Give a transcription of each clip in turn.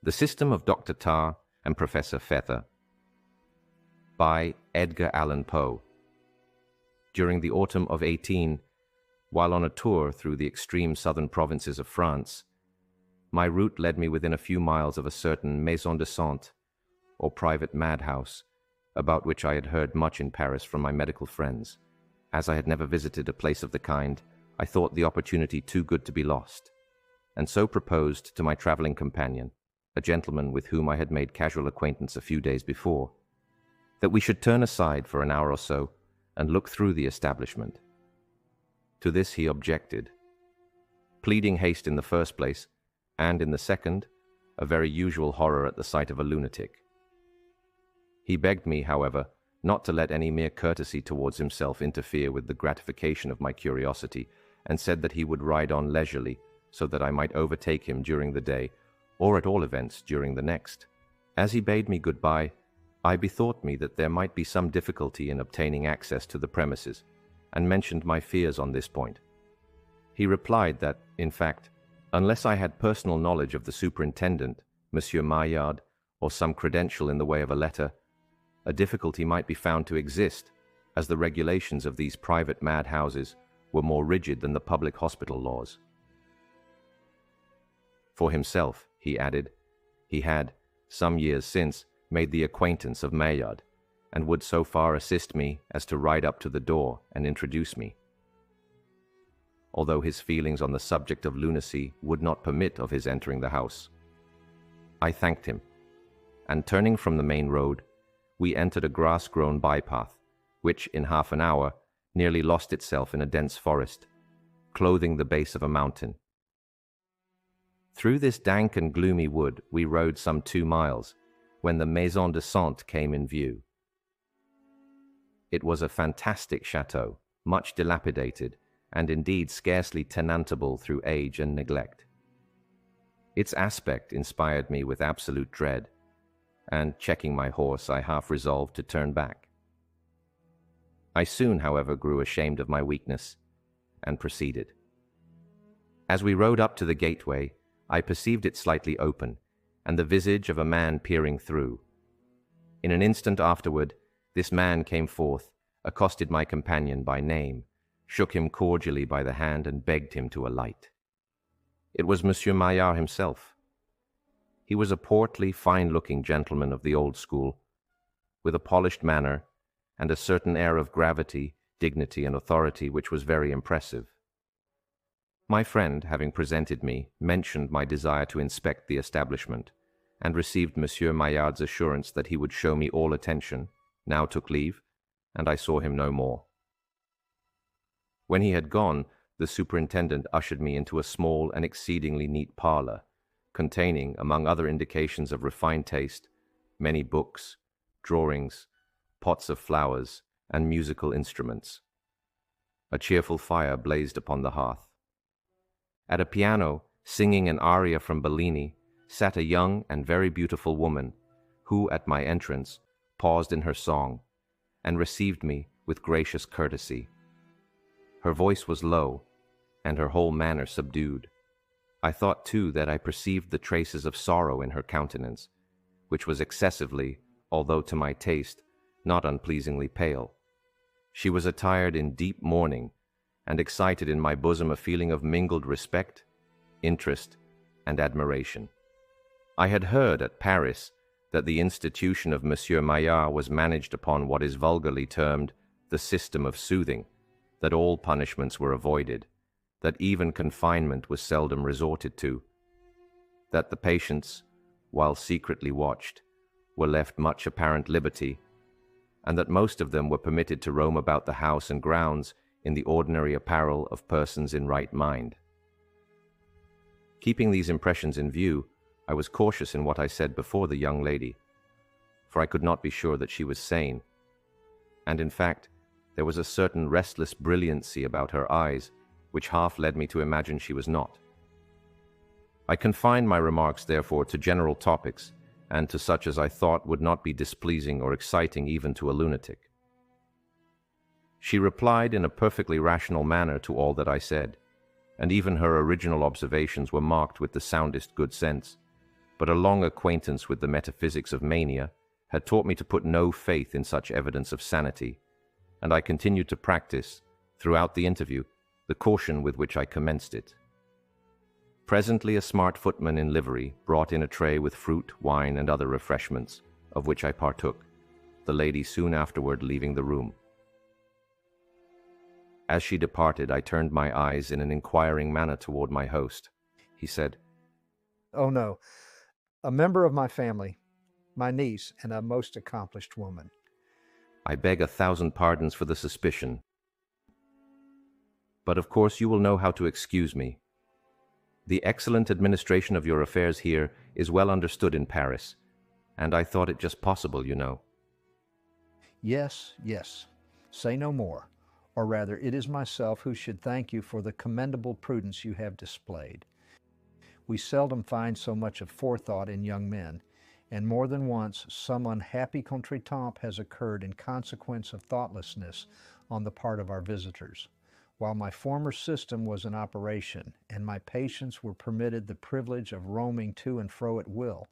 The System of Dr. Tarr and Professor Fether by Edgar Allan Poe. During the autumn of 18, while on a tour through the extreme southern provinces of France, my route led me within a few miles of a certain maison de santé, or private madhouse, about which I had heard much in Paris from my medical friends. As I had never visited a place of the kind, I thought the opportunity too good to be lost, and so proposed to my traveling companion, a gentleman with whom I had made casual acquaintance a few days before, that we should turn aside for an hour or so and look through the establishment. To this he objected, pleading haste in the first place, and in the second, a very usual horror at the sight of a lunatic. He begged me, however, not to let any mere courtesy towards himself interfere with the gratification of my curiosity, and said that he would ride on leisurely, so that I might overtake him during the day, or at all events during the next. As he bade me goodbye, I bethought me that there might be some difficulty in obtaining access to the premises, and mentioned my fears on this point. He replied that, in fact, unless I had personal knowledge of the superintendent, Monsieur Maillard, or some credential in the way of a letter, a difficulty might be found to exist, as the regulations of these private madhouses were more rigid than the public hospital laws. For himself, he added, he had, some years since, made the acquaintance of Maillard, and would so far assist me as to ride up to the door and introduce me. Although his feelings on the subject of lunacy would not permit of his entering the house. I thanked him, and turning from the main road, we entered a grass-grown bypath, which, in half an hour, nearly lost itself in a dense forest, clothing the base of a mountain. Through this dank and gloomy wood we rode some 2 miles, when the maison de santé came in view. It was a fantastic chateau, much dilapidated, and indeed scarcely tenantable through age and neglect. Its aspect inspired me with absolute dread, and checking my horse, I half resolved to turn back. I soon, however, grew ashamed of my weakness, and proceeded. As we rode up to the gateway, I perceived it slightly open, and the visage of a man peering through. In an instant afterward, this man came forth, accosted my companion by name, shook him cordially by the hand, and begged him to alight. It was Monsieur Maillard himself. He was a portly, fine-looking gentleman of the old school, with a polished manner and a certain air of gravity, dignity, and authority which was very impressive. My friend, having presented me, mentioned my desire to inspect the establishment, and received Monsieur Maillard's assurance that he would show me all attention, now took leave, and I saw him no more. When he had gone, the superintendent ushered me into a small and exceedingly neat parlor, containing, among other indications of refined taste, many books, drawings, pots of flowers, and musical instruments. A cheerful fire blazed upon the hearth. At a piano, singing an aria from Bellini, sat a young and very beautiful woman, who, at my entrance, paused in her song, and received me with gracious courtesy. Her voice was low, and her whole manner subdued. I thought, too, that I perceived the traces of sorrow in her countenance, which was excessively, although to my taste, not unpleasingly pale. She was attired in deep mourning, and excited in my bosom a feeling of mingled respect, interest, and admiration. I had heard at Paris that the institution of Monsieur Maillard was managed upon what is vulgarly termed the system of soothing, that all punishments were avoided, that even confinement was seldom resorted to, that the patients, while secretly watched, were left much apparent liberty, and that most of them were permitted to roam about the house and grounds in the ordinary apparel of persons in right mind. Keeping these impressions in view, I was cautious in what I said before the young lady, for I could not be sure that she was sane, and in fact, there was a certain restless brilliancy about her eyes, which half led me to imagine she was not. I confined my remarks, therefore, to general topics, and to such as I thought would not be displeasing or exciting even to a lunatic. She replied in a perfectly rational manner to all that I said, and even her original observations were marked with the soundest good sense, but a long acquaintance with the metaphysics of mania had taught me to put no faith in such evidence of sanity, and I continued to practice, throughout the interview, the caution with which I commenced it. Presently a smart footman in livery brought in a tray with fruit, wine, and other refreshments, of which I partook, the lady soon afterward leaving the room. As she departed, I turned my eyes in an inquiring manner toward my host. He said, "Oh no, a member of my family, my niece, and a most accomplished woman." "I beg 1,000 pardons for the suspicion, but of course you will know how to excuse me. The excellent administration of your affairs here is well understood in Paris, and I thought it just possible, you know." "Yes, yes, say no more, or rather it is myself who should thank you for the commendable prudence you have displayed. We seldom find so much of forethought in young men, and more than once some unhappy contretemps has occurred in consequence of thoughtlessness on the part of our visitors. While my former system was in operation, and my patients were permitted the privilege of roaming to and fro at will,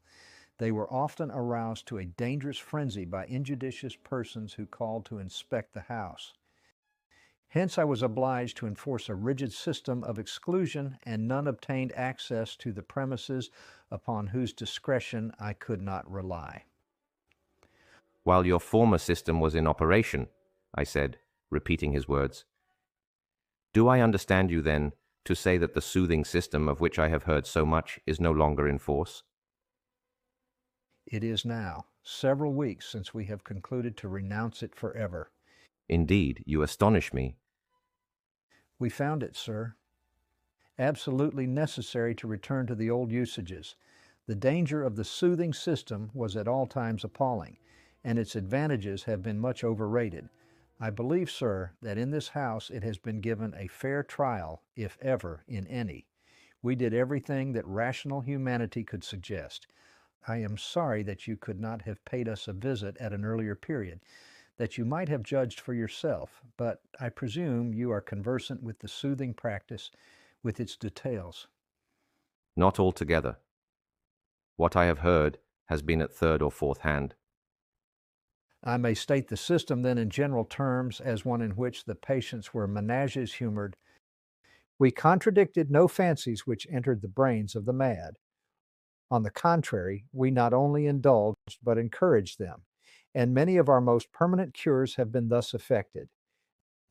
they were often aroused to a dangerous frenzy by injudicious persons who called to inspect the house. Hence I was obliged to enforce a rigid system of exclusion, and none obtained access to the premises upon whose discretion I could not rely." "While your former system was in operation," I said, repeating his words. "Do I understand you, then, to say that the soothing system of which I have heard so much is no longer in force?" "It is now several weeks since we have concluded to renounce it forever." "Indeed, you astonish me." "We found it, sir, absolutely necessary to return to the old usages. The danger of the soothing system was at all times appalling, and its advantages have been much overrated. I believe, sir, that in this house it has been given a fair trial, if ever in any. We did everything that rational humanity could suggest. I am sorry that you could not have paid us a visit at an earlier period, that you might have judged for yourself, but I presume you are conversant with the soothing practice, with its details." "Not altogether. What I have heard has been at third or fourth hand." "I may state the system then in general terms as one in which the patients were menages humored. We contradicted no fancies which entered the brains of the mad. On the contrary, we not only indulged but encouraged them, and many of our most permanent cures have been thus effected.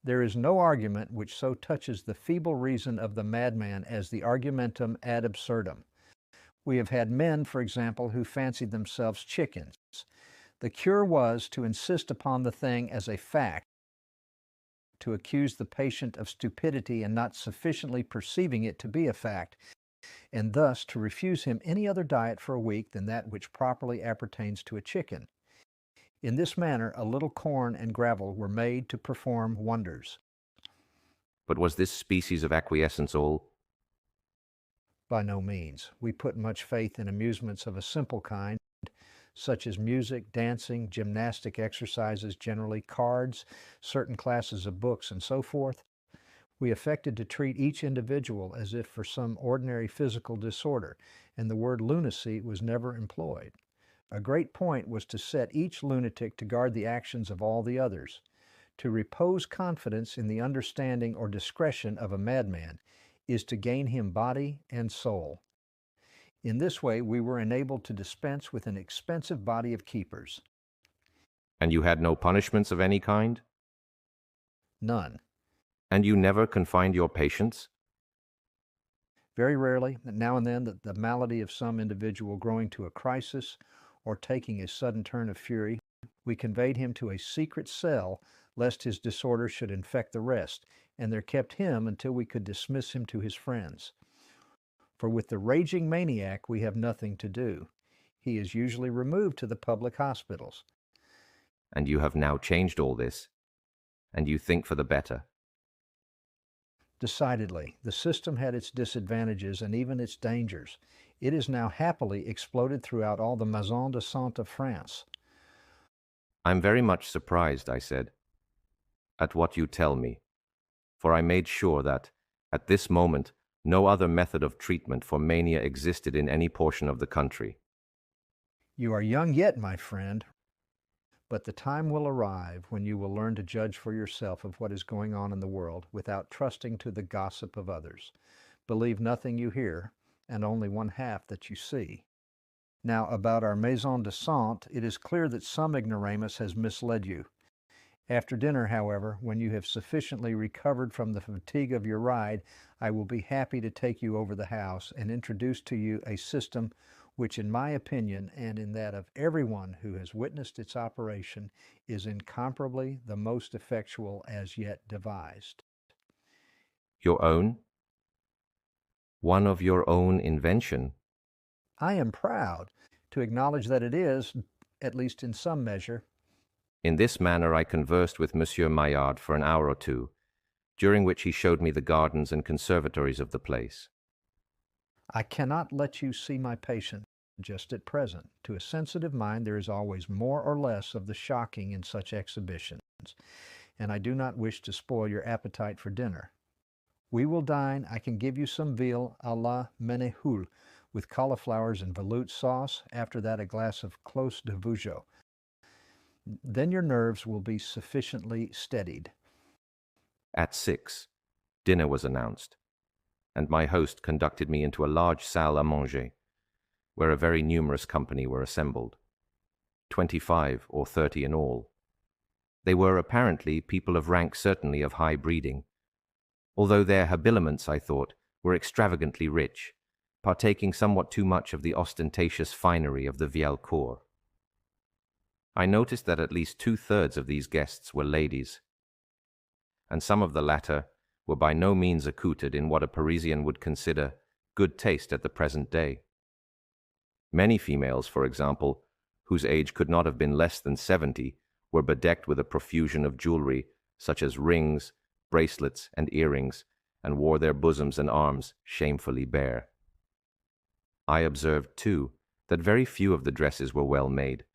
There is no argument which so touches the feeble reason of the madman as the argumentum ad absurdum. We have had men, for example, who fancied themselves chickens. The cure was to insist upon the thing as a fact, to accuse the patient of stupidity and not sufficiently perceiving it to be a fact, and thus to refuse him any other diet for a week than that which properly appertains to a chicken. In this manner a little corn and gravel were made to perform wonders." "But was this species of acquiescence all?" "By no means. We put much faith in amusements of a simple kind, such as music, dancing, gymnastic exercises generally, cards, certain classes of books, and so forth. We affected to treat each individual as if for some ordinary physical disorder, and the word lunacy was never employed. A great point was to set each lunatic to guard the actions of all the others. To repose confidence in the understanding or discretion of a madman is to gain him body and soul. In this way we were enabled to dispense with an expensive body of keepers." "And you had no punishments of any kind?" "None." "And you never confined your patients?" "Very rarely, now and then, the malady of some individual growing to a crisis, or taking a sudden turn of fury, we conveyed him to a secret cell, lest his disorder should infect the rest, and there kept him until we could dismiss him to his friends. For with the raging maniac we have nothing to do. He is usually removed to the public hospitals." "And you have now changed all this, and you think for the better?" "Decidedly. The system had its disadvantages and even its dangers. It is now happily exploded throughout all the maisons de santé of France." "I'm very much surprised," I said, "at what you tell me, for I made sure that, at this moment, no other method of treatment for mania existed in any portion of the country." You are young yet, my friend, but the time will arrive when you will learn to judge for yourself of what is going on in the world without trusting to the gossip of others. Believe nothing you hear, and only one half that you see. Now, about our maison de sant, it is clear that some ignoramus has misled you. After dinner, however, when you have sufficiently recovered from the fatigue of your ride, I will be happy to take you over the house and introduce to you a system which, in my opinion, and in that of everyone who has witnessed its operation, is incomparably the most effectual as yet devised. Your own? One of your own invention? I am proud to acknowledge that it is, at least in some measure. In this manner I conversed with Monsieur Maillard for an hour or two, during which he showed me the gardens and conservatories of the place. I cannot let you see my patient just at present. To a sensitive mind there is always more or less of the shocking in such exhibitions, and I do not wish to spoil your appetite for dinner. We will dine. I can give you some veal à la Menehoul, with cauliflowers and veloute sauce, after that a glass of clos de Vougeot. Then your nerves will be sufficiently steadied. At 6, dinner was announced, and my host conducted me into a large salle à manger, where a very numerous company were assembled, 25 or 30 in all. They were apparently people of rank, certainly of high breeding, although their habiliments, I thought, were extravagantly rich, partaking somewhat too much of the ostentatious finery of the Vieille Cour. I noticed that at least 2/3 of these guests were ladies, and some of the latter were by no means accoutred in what a Parisian would consider good taste at the present day. Many females, for example, whose age could not have been less than 70, were bedecked with a profusion of jewelry, such as rings, bracelets, and earrings, and wore their bosoms and arms shamefully bare. I observed, too, that very few of the dresses were well made,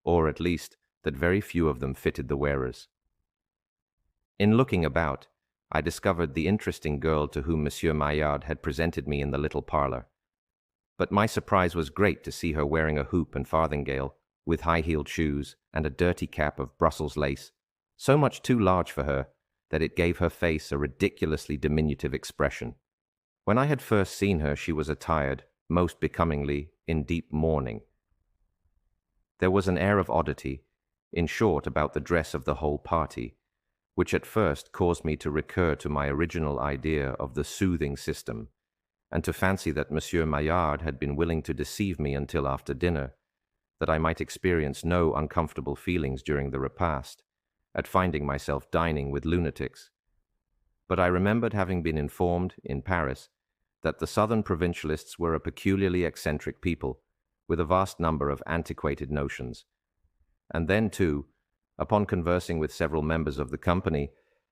or at least that very few of them fitted the wearers. In looking about, I discovered the interesting girl to whom Monsieur Maillard had presented me in the little parlor, but my surprise was great to see her wearing a hoop and farthingale, with high-heeled shoes and a dirty cap of Brussels lace, so much too large for her that it gave her face a ridiculously diminutive expression. When I had first seen her, she was attired, most becomingly, in deep mourning. There was an air of oddity, in short, about the dress of the whole party, which at first caused me to recur to my original idea of the soothing system, and to fancy that Monsieur Maillard had been willing to deceive me until after dinner, that I might experience no uncomfortable feelings during the repast, at finding myself dining with lunatics. But I remembered having been informed, in Paris, that the southern provincialists were a peculiarly eccentric people, with a vast number of antiquated notions. And then, too, upon conversing with several members of the company,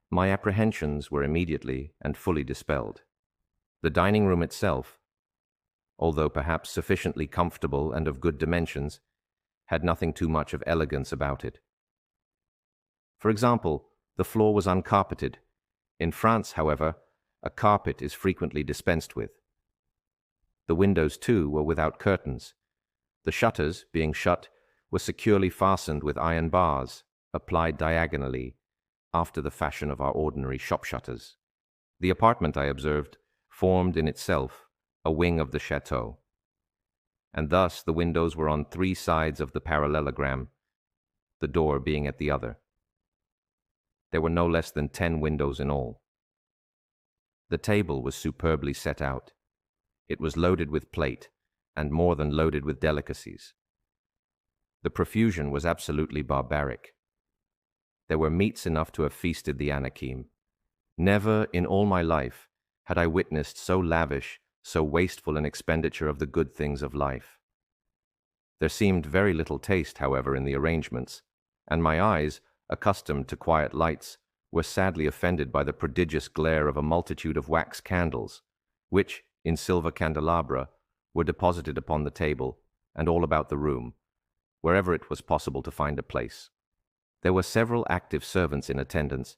my apprehensions were immediately and fully dispelled. The dining room itself, although perhaps sufficiently comfortable and of good dimensions, had nothing too much of elegance about it. For example, the floor was uncarpeted. In France, however, a carpet is frequently dispensed with. The windows, too, were without curtains. The shutters, being shut, were securely fastened with iron bars, applied diagonally, after the fashion of our ordinary shop shutters. The apartment, I observed, formed in itself a wing of the chateau, and thus the windows were on 3 sides of the parallelogram, the door being at the other. There were no less than 10 windows in all. The table was superbly set out. It was loaded with plate, and more than loaded with delicacies. The profusion was absolutely barbaric. There were meats enough to have feasted the Anakim. Never in all my life had I witnessed so lavish, so wasteful an expenditure of the good things of life. There seemed very little taste, however, in the arrangements, and my eyes, accustomed to quiet lights, were sadly offended by the prodigious glare of a multitude of wax candles, which, in silver candelabra, were deposited upon the table and all about the room, wherever it was possible to find a place. There were several active servants in attendance,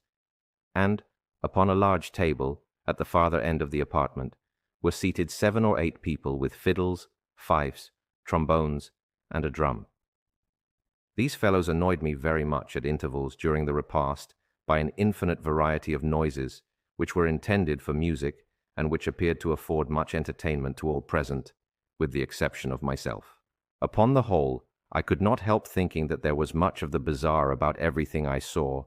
and, upon a large table, at the farther end of the apartment, were seated 7 or 8 people with fiddles, fifes, trombones, and a drum. These fellows annoyed me very much at intervals during the repast by an infinite variety of noises, which were intended for music and which appeared to afford much entertainment to all present, with the exception of myself. Upon the whole, I could not help thinking that there was much of the bizarre about everything I saw.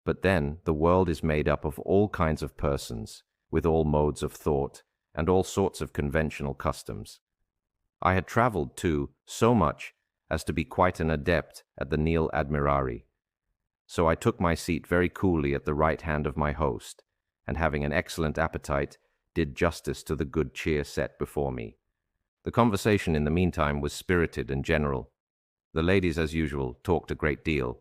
But then the world is made up of all kinds of persons, with all modes of thought, and all sorts of conventional customs. I had travelled, too, so much as to be quite an adept at the nil admirari. So I took my seat very coolly at the right hand of my host, and having an excellent appetite, did justice to the good cheer set before me. The conversation in the meantime was spirited and general. The ladies, as usual, talked a great deal.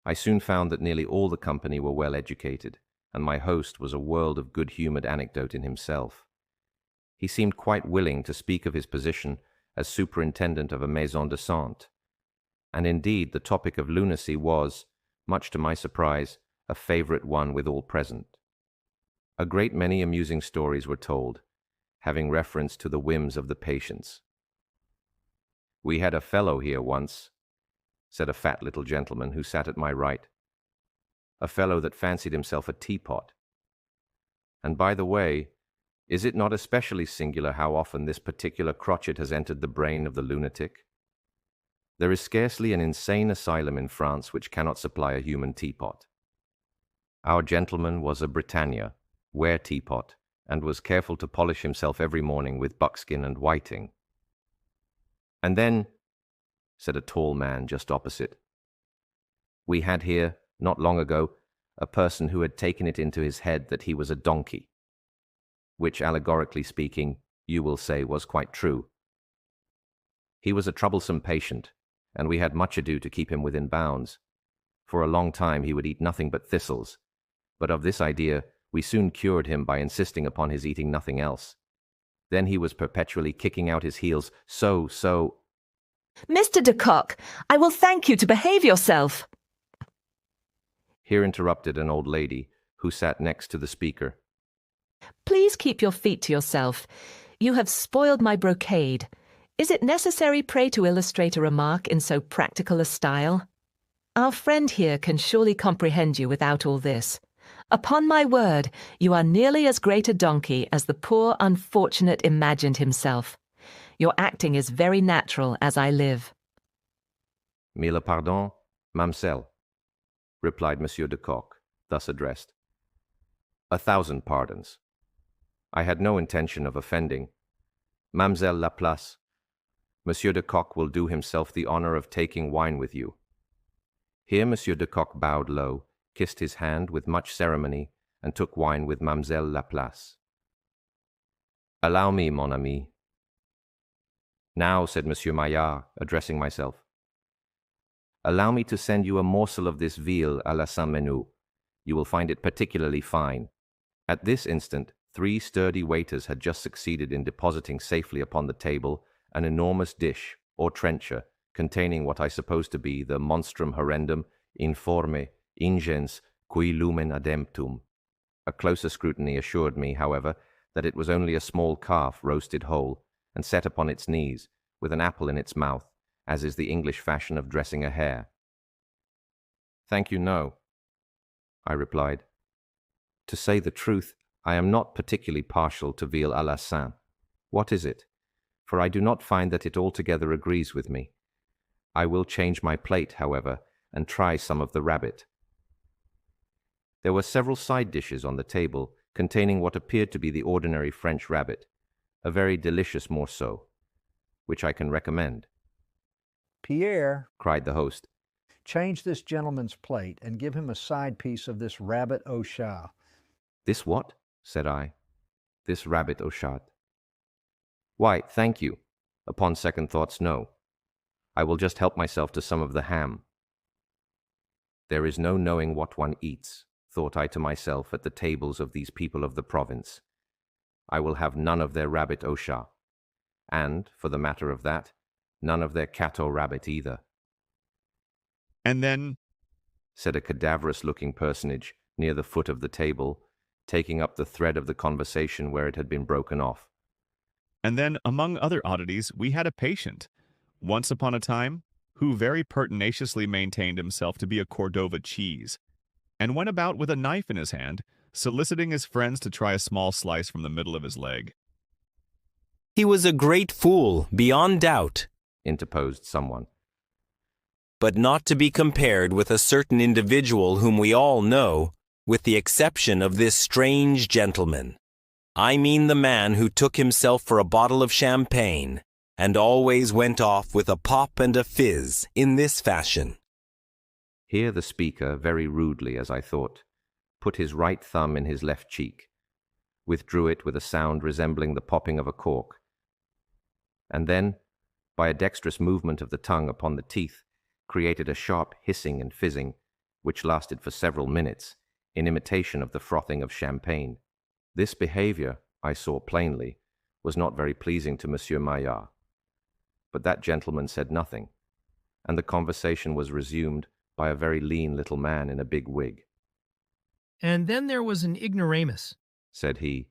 I soon found that nearly all the company were well educated, and my host was a world of good-humoured anecdote in himself. He seemed quite willing to speak of his position as superintendent of a maison de santé, and indeed the topic of lunacy was, much to my surprise, a favourite one with all present. A great many amusing stories were told, having reference to the whims of the patients. "We had a fellow here once," said a fat little gentleman who sat at my right. "A fellow that fancied himself a teapot. And by the way, is it not especially singular how often this particular crotchet has entered the brain of the lunatic? There is scarcely an insane asylum in France which cannot supply a human teapot." Our gentleman was a Britannia, ware teapot, and was careful to polish himself every morning with buckskin and whiting. "And then," said a tall man just opposite, "we had here, not long ago, a person who had taken it into his head that he was a donkey, which, allegorically speaking, you will say was quite true. He was a troublesome patient, and we had much ado to keep him within bounds. For a long time he would eat nothing but thistles, but of this idea we soon cured him by insisting upon his eating nothing else. Then he was perpetually kicking out his heels, so... Mr. de Kock, I will thank you to behave yourself. Here interrupted an old lady who sat next to the speaker. Please keep your feet to yourself. You have spoiled my brocade. Is it necessary, pray, to illustrate a remark in so practical a style? Our friend here can surely comprehend you without all this. Upon my word, you are nearly as great a donkey as the poor unfortunate imagined himself. Your acting is very natural, as I live. "Mille pardons, Mamselle," replied Monsieur de Kock, thus addressed. "1,000 pardons. I had no intention of offending. Mademoiselle Laplace, Monsieur de Kock will do himself the honor of taking wine with you." Here Monsieur de Kock bowed low, kissed his hand with much ceremony, and took wine with Mademoiselle Laplace. "Allow me, mon ami." "Now," said Monsieur Maillard, addressing myself, "allow me to send you a morsel of this veal à la Saint-Menehould. You will find it particularly fine." At this instant, 3 sturdy waiters had just succeeded in depositing safely upon the table an enormous dish, or trencher, containing what I suppose to be the monstrum horrendum informe ingens cui lumen ademptum. A closer scrutiny assured me, however, that it was only a small calf roasted whole, and set upon its knees, with an apple in its mouth, as is the English fashion of dressing a hare. "Thank you, no," I replied. "To say the truth, I am not particularly partial to veal à la Saint. What is it? For I do not find that it altogether agrees with me. I will change my plate, however, and try some of the rabbit." There were several side dishes on the table, containing what appeared to be the ordinary French rabbit, a very delicious morceau, which I can recommend. "Pierre," cried the host, "change this gentleman's plate and give him a side piece of this rabbit au chat." "This what?" said I. "This rabbit au chat. Why, thank you. Upon second thoughts, no. I will just help myself to some of the ham." There is no knowing what one eats, thought I to myself, at the tables of these people of the province. I will have none of their rabbit au chat, and, for the matter of that, none of their cat or rabbit either. "And then," said a cadaverous-looking personage near the foot of the table, taking up the thread of the conversation where it had been broken off. "And then, among other oddities, we had a patient. once upon a time, who very pertinaciously maintained himself to be a Cordova cheese, and went about with a knife in his hand, soliciting his friends to try a small slice from the middle of his leg. He was a great fool, beyond doubt, interposed someone. but not to be compared with a certain individual whom we all know, with the exception of this strange gentleman. I mean the man who took himself for a bottle of champagne, and always went off with a pop and a fizz in this fashion. Here the speaker, very rudely as I thought, put his right thumb in his left cheek, withdrew it with a sound resembling the popping of a cork, and then, by a dexterous movement of the tongue upon the teeth, created a sharp hissing and fizzing, which lasted for several minutes, in imitation of the frothing of champagne. This behavior, I saw plainly, was not very pleasing to Monsieur Maillard. But that gentleman said nothing, and the conversation was resumed by a very lean little man in a big wig. And then there was an ignoramus, Said he,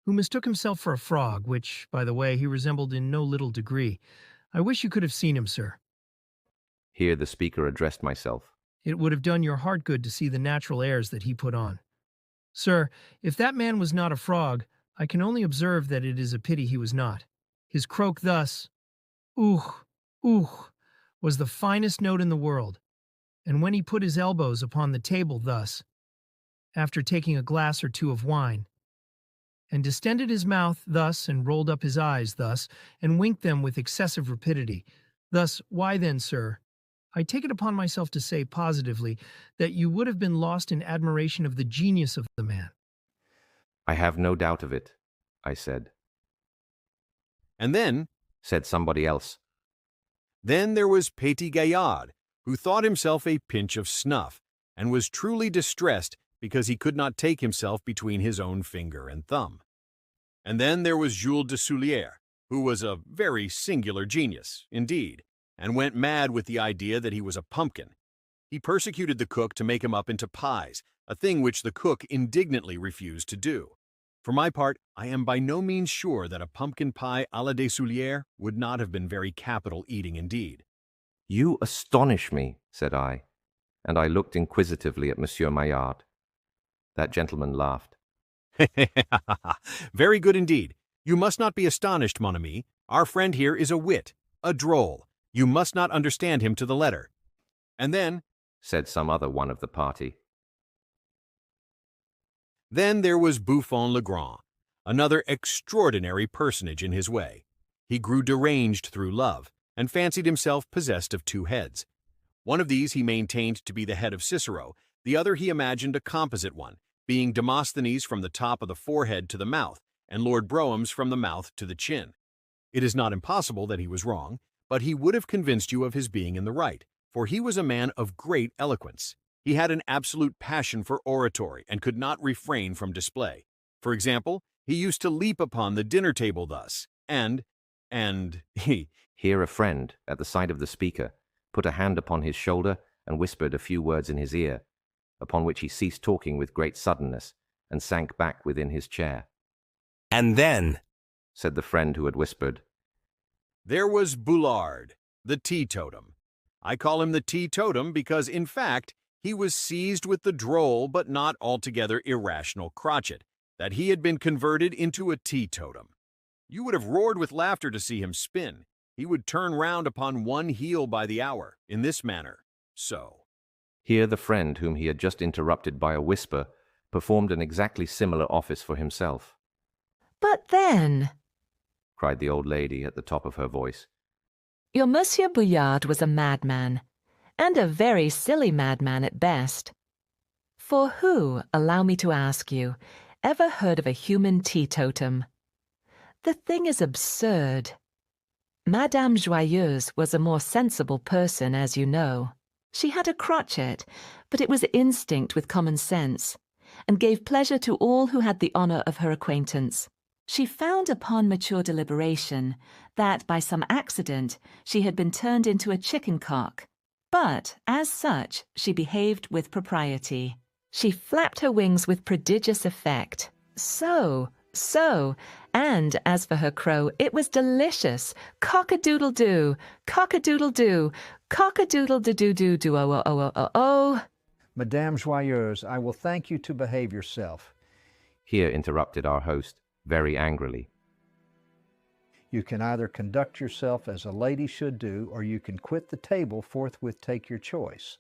who mistook himself for a frog, which, by the way, he resembled in no little degree. I wish you could have seen him, sir. Here the speaker addressed myself. It would have done your heart good to see the natural airs that he put on. Sir, if that man was not a frog, I can only observe that it is a pity he was not. His croak thus, "Ooh, ooh," was the finest note in the world, and when he put his elbows upon the table thus, after taking a glass or two of wine, and distended his mouth thus, and rolled up his eyes thus, and winked them with excessive rapidity, thus, why then, sir, I take it upon myself to say positively that you would have been lost in admiration of the genius of the man. I have no doubt of it, I said. And then, Said somebody else. then there was Petit Gaillard, who thought himself a pinch of snuff, and was truly distressed because he could not take himself between his own finger and thumb. And then there was Jules de Soulière, who was a very singular genius, indeed, and went mad with the idea that he was a pumpkin. He persecuted the cook to make him up into pies, a thing which the cook indignantly refused to do. For my part, I am by no means sure that a pumpkin pie à la de Soulière would not have been very capital eating indeed. You astonish me, said I, and I looked inquisitively at Monsieur Maillard. That gentleman laughed. Very good indeed. You must not be astonished, mon ami. Our friend here is a wit, a droll. You must not understand him to the letter. And then, Said some other one of the party. then there was Buffon Legrand, another extraordinary personage in his way. He grew deranged through love, and fancied himself possessed of two heads. One of these he maintained to be the head of Cicero, the other he imagined a composite one, being Demosthenes from the top of the forehead to the mouth, and Lord Brougham's from the mouth to the chin. It is not impossible that he was wrong, but he would have convinced you of his being in the right, for he was a man of great eloquence. He had an absolute passion for oratory and could not refrain from display. For example, he used to leap upon the dinner table thus, and he... Here a friend, at the side of the speaker, put a hand upon his shoulder and whispered a few words in his ear, upon which he ceased talking with great suddenness and sank back within his chair. And then, Said the friend who had whispered. There was Boulard, the teetotum. I call him the teetotum because, in fact, he was seized with the droll but not altogether irrational crotchet, that he had been converted into a teetotum. You would have roared with laughter to see him spin. He would turn round upon one heel by the hour, in this manner, so. Here the friend whom he had just interrupted by a whisper performed an exactly similar office for himself. But then, Cried the old lady at the top of her voice. your Monsieur Bouillard was a madman, and a very silly madman at best. For who, allow me to ask you, ever heard of a human teetotum? The thing is absurd. Madame Joyeuse was a more sensible person, as you know. She had a crotchet, but it was instinct with common sense, and gave pleasure to all who had the honour of her acquaintance. She found upon mature deliberation that by some accident she had been turned into a chicken cock, but as such she behaved with propriety. She flapped her wings with prodigious effect, so So, and as for her crow, it was delicious. Cock-a-doodle-doo, cock-a-doodle-doo, cock-a-doodle-doo-doo-doo, oh. Madame Joyeuse, I will thank you to behave yourself. Here interrupted our host, very angrily. You can either conduct yourself as a lady should do, or you can quit the table, forthwith take your choice.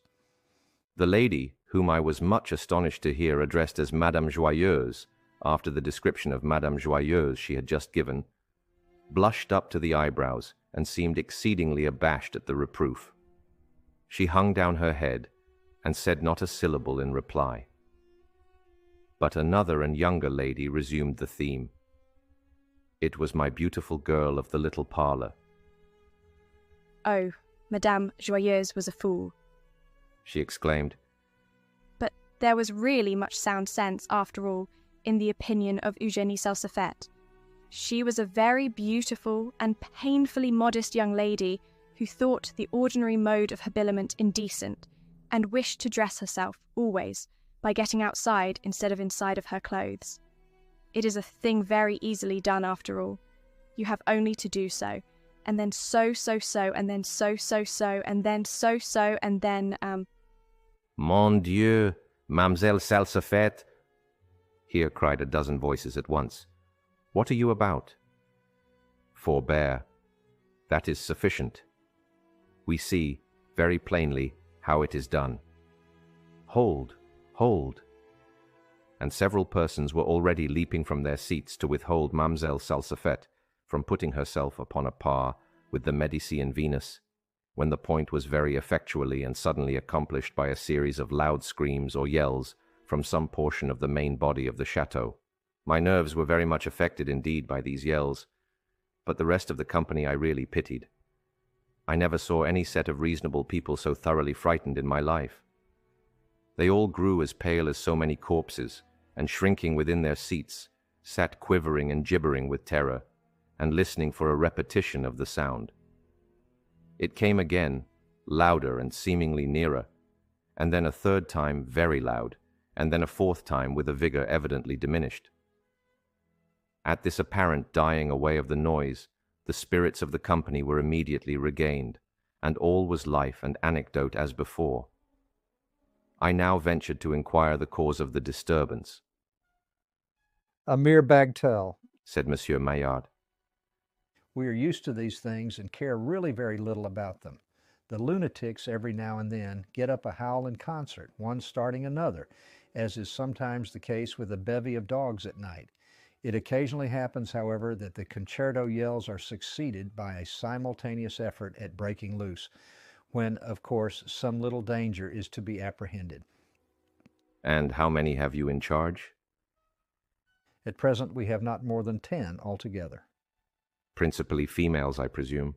The lady, whom I was much astonished to hear addressed as Madame Joyeuse, after the description of Madame Joyeuse she had just given, blushed up to the eyebrows and seemed exceedingly abashed at the reproof. She hung down her head and said not a syllable in reply. But another and younger lady resumed the theme. It was my beautiful girl of the little parlour. Oh, Madame Joyeuse was a fool, she exclaimed. but there was really much sound sense, after all, in the opinion of Eugénie Salsafette. She was a very beautiful and painfully modest young lady who thought the ordinary mode of habiliment indecent, and wished to dress herself, always, by getting outside instead of inside of her clothes. It is a thing very easily done, after all. You have only to do so, and then so, and then so, and then so, and then, Mon Dieu, Mademoiselle Salsafette! Here cried a dozen voices at once. What are you about? Forbear. That is sufficient. We see, very plainly, how it is done. Hold, hold. And several persons were already leaping from their seats to withhold Mademoiselle Salsafette from putting herself upon a par with the Medici and Venus, when the point was very effectually and suddenly accomplished by a series of loud screams or yells from some portion of the main body of the chateau. My nerves were very much affected indeed by these yells, but the rest of the company I really pitied. I never saw any set of reasonable people so thoroughly frightened in my life. They all grew as pale as so many corpses, and shrinking within their seats, sat quivering and gibbering with terror, and listening for a repetition of the sound. It came again, louder and seemingly nearer, and then a third time very loud, and then a fourth time with a vigor evidently diminished. At this apparent dying away of the noise, the spirits of the company were immediately regained, and all was life and anecdote as before. I now ventured to inquire the cause of the disturbance. A mere bagatelle, said Monsieur Maillard. We are used to these things and care really very little about them. The lunatics every now and then get up a howl in concert, one starting another, as is sometimes the case with a bevy of dogs at night. It occasionally happens, however, that the concerto yells are succeeded by a simultaneous effort at breaking loose, when, of course, some little danger is to be apprehended. And how many have you in charge? At present we have not more than 10 altogether. Principally females, I presume.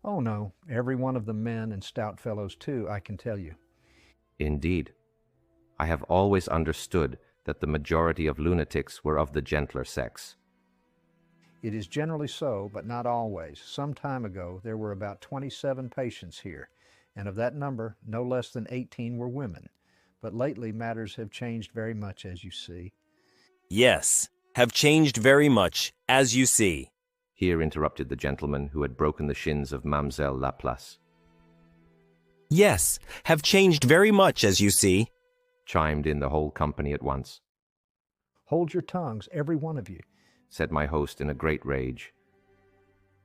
Oh no, every one of them men, and stout fellows too, I can tell you. Indeed. I have always understood that the majority of lunatics were of the gentler sex. It is generally so, but not always. Some time ago there were about 27 patients here, and of that number no less than 18 were women. But lately matters have changed very much, as you see. Yes, have changed very much, as you see. Here interrupted the gentleman who had broken the shins of Mademoiselle Laplace. Yes, have changed very much, as you see, chimed in the whole company at once. Hold your tongues, every one of you, said my host in a great rage,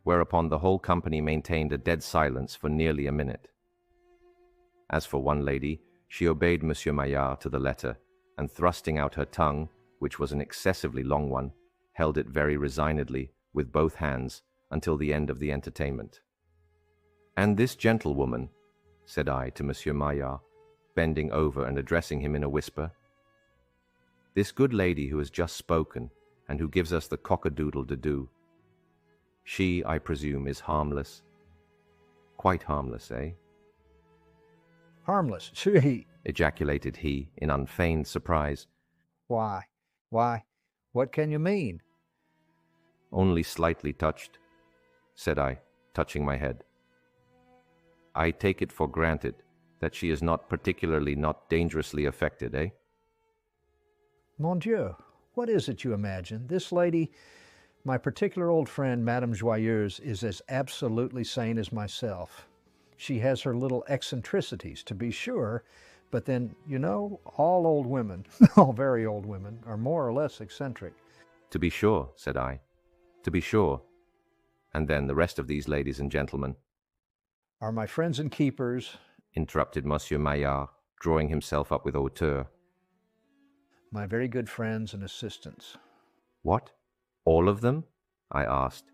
whereupon the whole company maintained a dead silence for nearly a minute. As for one lady, she obeyed Monsieur Maillard to the letter, and thrusting out her tongue, which was an excessively long one, held it very resignedly with both hands until the end of the entertainment. And this gentlewoman, said I to Monsieur Maillard, bending over and addressing him in a whisper, this good lady who has just spoken and who gives us the cock-a-doodle-de-doo, she, I presume, is harmless? Quite harmless, eh? Harmless, she, ejaculated he in unfeigned surprise. Why, what can you mean? Only slightly touched, said I, touching my head. I take it for granted that she is not dangerously affected, eh? Mon Dieu, What is it you imagine? This lady, my particular old friend, Madame Joyeuse, is as absolutely sane as myself. She has her little eccentricities, to be sure, but then, you know, all old women, all very old women, are more or less eccentric. To be sure, said I. To be sure. And then the rest of these ladies and gentlemen are my friends and keepers, interrupted Monsieur Maillard, drawing himself up with hauteur. My very good friends and assistants. What? All of them? I asked.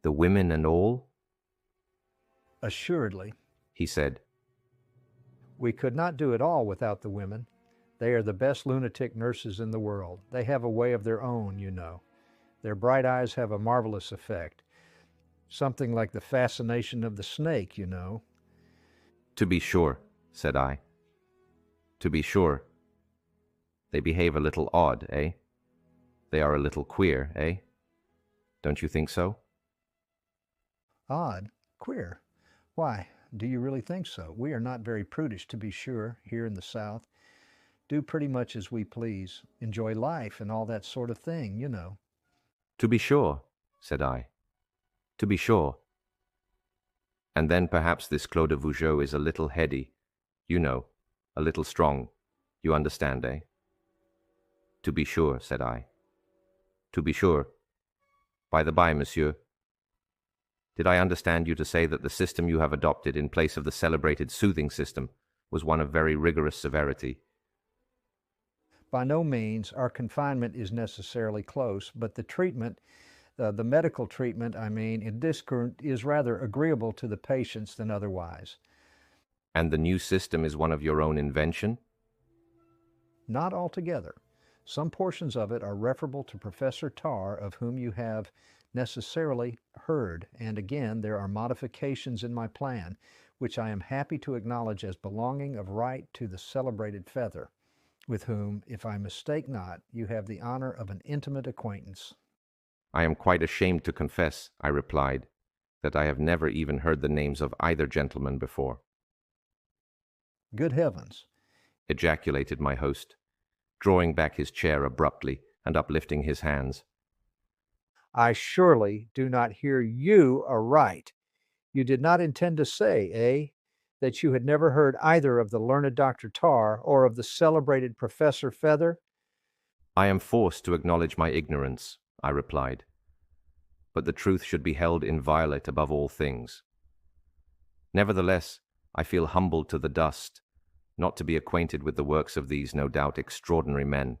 The women and all? Assuredly, he said. We could not do it all without the women. They are the best lunatic nurses in the world. They have a way of their own, you know. Their bright eyes have a marvelous effect. Something like the fascination of the snake, you know. To be sure, said I. To be sure. They behave a little odd, eh? They are a little queer, eh? Don't you think so? Odd? Queer? Why, do you really think so? We are not very prudish, to be sure, here in the South. Do pretty much as we please. Enjoy life and all that sort of thing, you know. To be sure, said I. To be sure. And then perhaps this Claude de Vougeot is a little heady, you know, a little strong. You understand, eh? To be sure, said I. To be sure. By the by, monsieur, did I understand you to say that the system you have adopted in place of the celebrated soothing system was one of very rigorous severity? By no means. Our confinement is necessarily close, but the treatment, the medical treatment, in this is rather agreeable to the patients than otherwise. And the new system is one of your own invention? Not altogether. Some portions of it are referable to Professor Tarr, of whom you have necessarily heard, and again there are modifications in my plan, which I am happy to acknowledge as belonging of right to the celebrated Fether, with whom, if I mistake not, you have the honor of an intimate acquaintance. I am quite ashamed to confess, I replied, that I have never even heard the names of either gentleman before. Good heavens! Ejaculated my host, drawing back his chair abruptly and uplifting his hands. I surely do not hear you aright. You did not intend to say, eh, that you had never heard either of the learned Dr. Tarr or of the celebrated Professor Fether? I am forced to acknowledge my ignorance, I replied, but the truth should be held inviolate above all things. Nevertheless, I feel humbled to the dust, not to be acquainted with the works of these no doubt extraordinary men.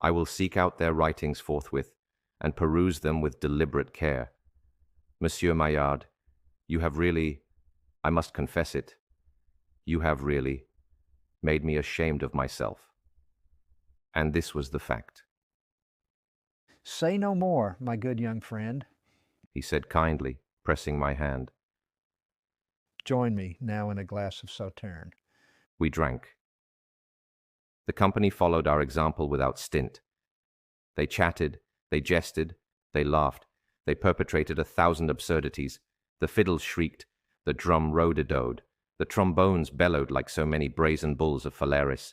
I will seek out their writings forthwith, and peruse them with deliberate care. Monsieur Maillard, you have really, I must confess it, you have really made me ashamed of myself. And this was the fact. Say no more, my good young friend, he said kindly, pressing my hand. Join me now in a glass of sauterne. We drank. The company followed our example without stint. They chatted, they jested, they laughed, they perpetrated 1,000 absurdities. The fiddles shrieked, the drum rode-a-doed, the trombones bellowed like so many brazen bulls of Phalaris,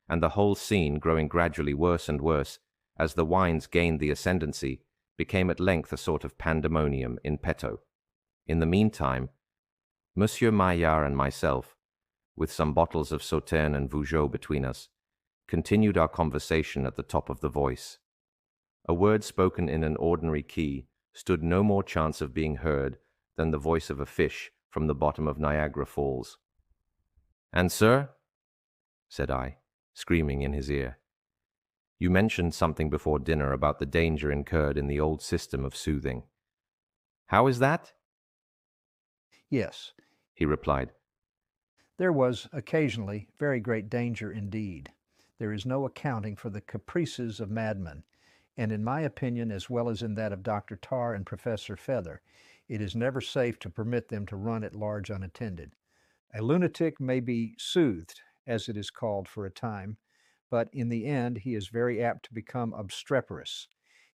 and the whole scene, growing gradually worse and worse, as the wines gained the ascendancy, became at length a sort of pandemonium in petto. In the meantime, Monsieur Maillard and myself, with some bottles of Sauterne and Vougeot between us, continued our conversation at the top of the voice. A word spoken in an ordinary key stood no more chance of being heard than the voice of a fish from the bottom of Niagara Falls. "And, sir," said I, screaming in his ear, "you mentioned something before dinner about the danger incurred in the old system of soothing. How is that?" Yes, he replied. There was occasionally very great danger indeed. There is no accounting for the caprices of madmen, and in my opinion, as well as in that of Dr. Tarr and Professor Fether, it is never safe to permit them to run at large unattended. A lunatic may be soothed, as it is called, for a time, but in the end he is very apt to become obstreperous.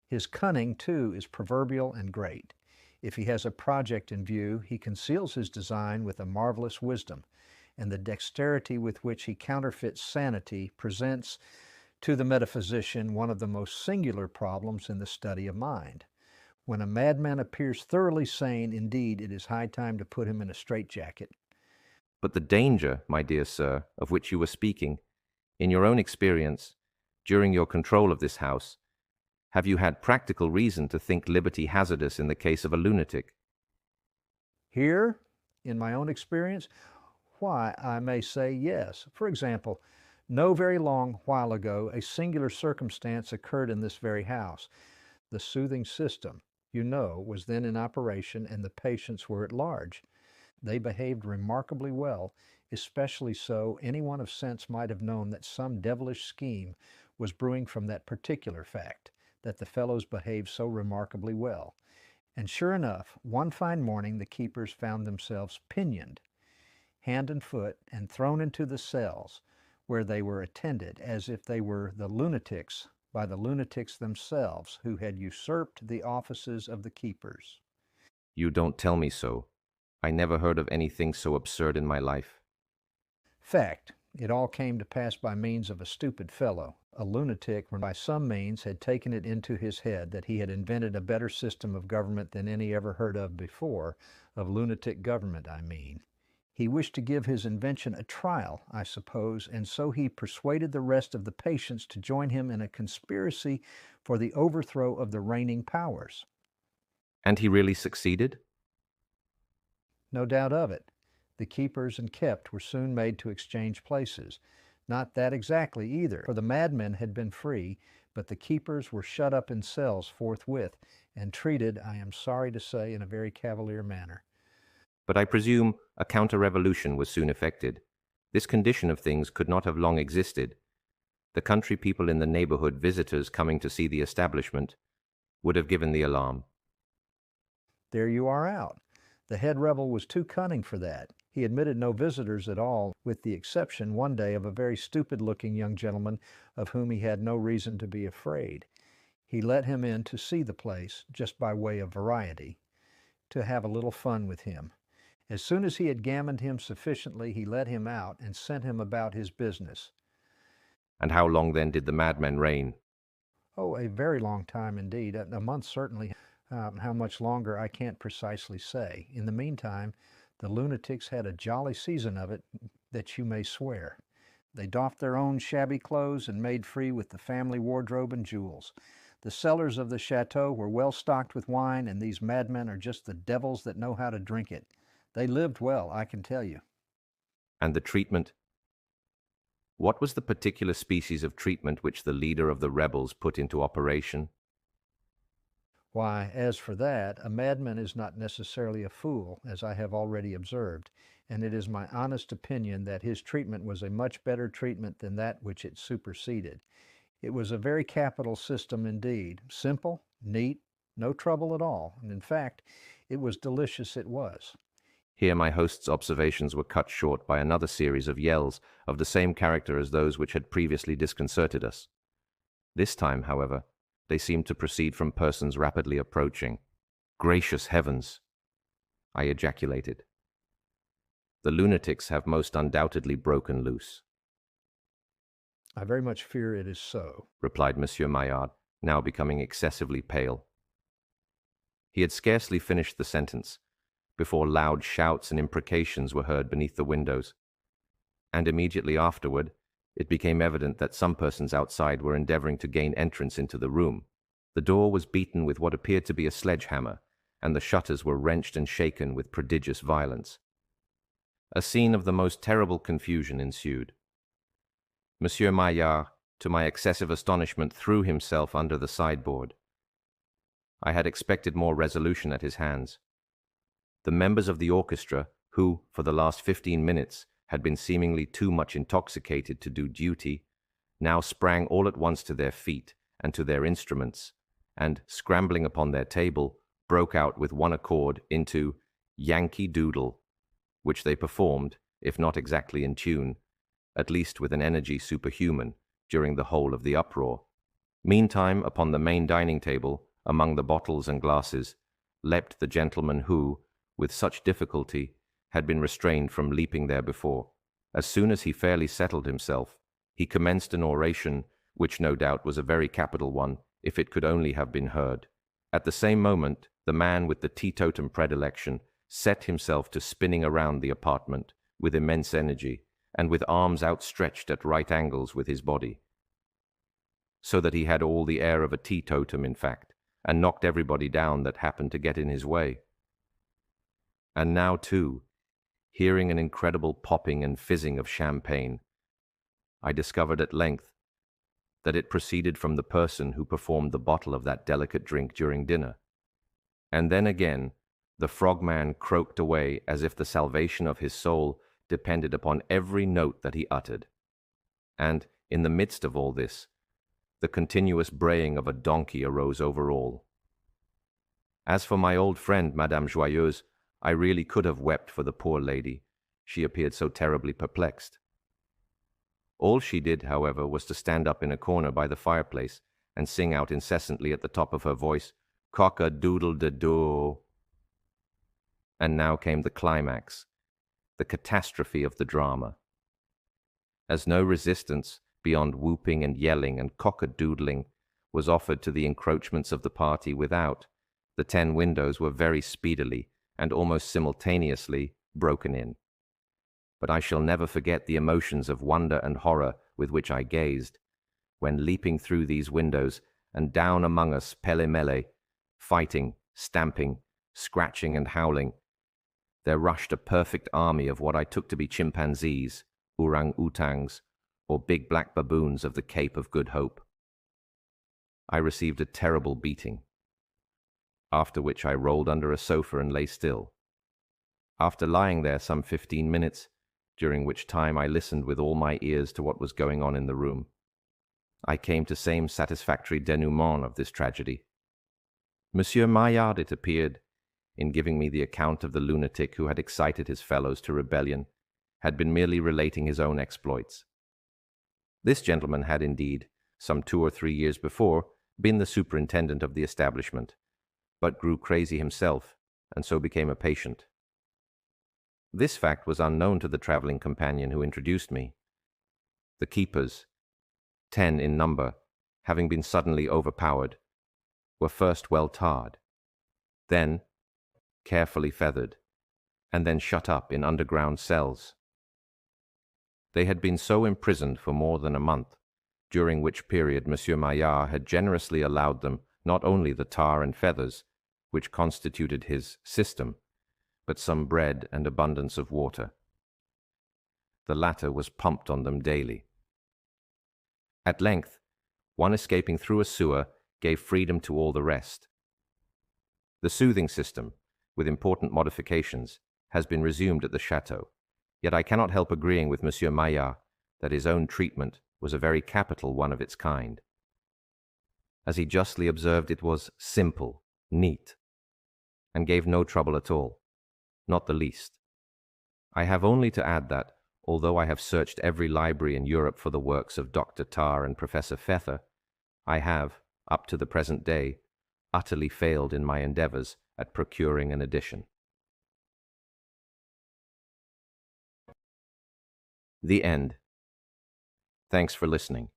His cunning, too, is proverbial and great. If he has a project in view, he conceals his design with a marvelous wisdom, and the dexterity with which he counterfeits sanity presents To the metaphysician, one of the most singular problems in the study of mind. When a madman appears thoroughly sane, indeed, it is high time to put him in a straitjacket. But the danger, my dear sir, of which you were speaking, in your own experience, during your control of this house, have you had practical reason to think liberty hazardous in the case of a lunatic? Here, in my own experience, why, I may say yes. For example, no very long while ago, a singular circumstance occurred in this very house. The soothing system, you know, was then in operation and the patients were at large. They behaved remarkably well, especially so anyone of sense might have known that some devilish scheme was brewing from that particular fact, that the fellows behaved so remarkably well. And sure enough, one fine morning the keepers found themselves pinioned, hand and foot, and thrown into the cells, where they were attended as if they were the lunatics by the lunatics themselves, who had usurped the offices of the keepers. You don't tell me so. I never heard of anything so absurd in my life. Fact, it all came to pass by means of a stupid fellow, a lunatic, who by some means had taken it into his head that he had invented a better system of government than any ever heard of before, of lunatic government, I mean. He wished to give his invention a trial, I suppose, and so he persuaded the rest of the patients to join him in a conspiracy for the overthrow of the reigning powers. And he really succeeded? No doubt of it. The keepers and kept were soon made to exchange places. Not that exactly either, for the madmen had been free, but the keepers were shut up in cells forthwith, and treated, I am sorry to say, in a very cavalier manner. But I presume a counter-revolution was soon effected. This condition of things could not have long existed. The country people in the neighborhood, visitors coming to see the establishment, would have given the alarm. There you are out. The head rebel was too cunning for that. He admitted no visitors at all, with the exception one day of a very stupid-looking young gentleman of whom he had no reason to be afraid. He let him in to see the place, just by way of variety, to have a little fun with him. As soon as he had gammoned him sufficiently, he let him out and sent him about his business. And how long then did the madmen reign? Oh, a very long time indeed, a month certainly. How much longer I can't precisely say. In the meantime, the lunatics had a jolly season of it, that you may swear. They doffed their own shabby clothes and made free with the family wardrobe and jewels. The cellars of the chateau were well stocked with wine, and these madmen are just the devils that know how to drink it. They lived well, I can tell you. And the treatment? What was the particular species of treatment which the leader of the rebels put into operation? Why, as for that, a madman is not necessarily a fool, as I have already observed, and it is my honest opinion that his treatment was a much better treatment than that which it superseded. It was a very capital system indeed, simple, neat, no trouble at all, and in fact, it was delicious it was. Here my host's observations were cut short by another series of yells of the same character as those which had previously disconcerted us. This time, however, they seemed to proceed from persons rapidly approaching. Gracious heavens! I ejaculated. The lunatics have most undoubtedly broken loose. I very much fear it is so, replied Monsieur Maillard, now becoming excessively pale. He had scarcely finished the sentence before loud shouts and imprecations were heard beneath the windows, and immediately afterward it became evident that some persons outside were endeavoring to gain entrance into the room. The door was beaten with what appeared to be a sledgehammer, and the shutters were wrenched and shaken with prodigious violence. A scene of the most terrible confusion ensued. Monsieur Maillard, to my excessive astonishment, threw himself under the sideboard. I had expected more resolution at his hands. The members of the orchestra, who, for the last 15 minutes, had been seemingly too much intoxicated to do duty, now sprang all at once to their feet and to their instruments, and, scrambling upon their table, broke out with one accord into Yankee Doodle, which they performed, if not exactly in tune, at least with an energy superhuman, during the whole of the uproar. Meantime, upon the main dining table, among the bottles and glasses, leapt the gentleman who, with such difficulty, had been restrained from leaping there before. As soon as he fairly settled himself, he commenced an oration which no doubt was a very capital one if it could only have been heard. At the same moment, the man with the teetotum predilection set himself to spinning around the apartment with immense energy and with arms outstretched at right angles with his body, so that he had all the air of a teetotum, in fact, and knocked everybody down that happened to get in his way. And now, too, hearing an incredible popping and fizzing of champagne, I discovered at length that it proceeded from the person who performed the bottle of that delicate drink during dinner. And then again, the frogman croaked away as if the salvation of his soul depended upon every note that he uttered. And, in the midst of all this, the continuous braying of a donkey arose over all. As for my old friend, Madame Joyeuse, I really could have wept for the poor lady. She appeared so terribly perplexed. All she did, however, was to stand up in a corner by the fireplace and sing out incessantly at the top of her voice, "Cock-a-doodle-de-doo." And now came the climax, the catastrophe of the drama. As no resistance beyond whooping and yelling and cock-a-doodling was offered to the encroachments of the party without, the 10 windows were very speedily and almost simultaneously broken in. But I shall never forget the emotions of wonder and horror with which I gazed, when leaping through these windows and down among us pele-mele, fighting, stamping, scratching and howling, there rushed a perfect army of what I took to be chimpanzees, orang-utangs, or big black baboons of the Cape of Good Hope. I received a terrible beating, after which I rolled under a sofa and lay still. After lying there some 15 minutes, during which time I listened with all my ears to what was going on in the room, I came to same satisfactory denouement of this tragedy. Monsieur Maillard, it appeared, in giving me the account of the lunatic who had excited his fellows to rebellion, had been merely relating his own exploits. This gentleman had indeed, some 2 or 3 years before, been the superintendent of the establishment, but grew crazy himself, and so became a patient. This fact was unknown to the traveling companion who introduced me. The keepers, 10 in number, having been suddenly overpowered, were first well tarred, then carefully feathered, and then shut up in underground cells. They had been so imprisoned for more than a month, during which period Monsieur Maillard had generously allowed them not only the tar and feathers, which constituted his system, but some bread and abundance of water. The latter was pumped on them daily. At length, one escaping through a sewer gave freedom to all the rest. The soothing system, with important modifications, has been resumed at the chateau, yet I cannot help agreeing with Monsieur Maillard that his own treatment was a very capital one of its kind. As he justly observed, it was simple, neat, and gave no trouble at all, not the least. I have only to add that, although I have searched every library in Europe for the works of Dr. Tarr and Professor Fether, I have, up to the present day, utterly failed in my endeavors at procuring an edition. The end. Thanks for listening.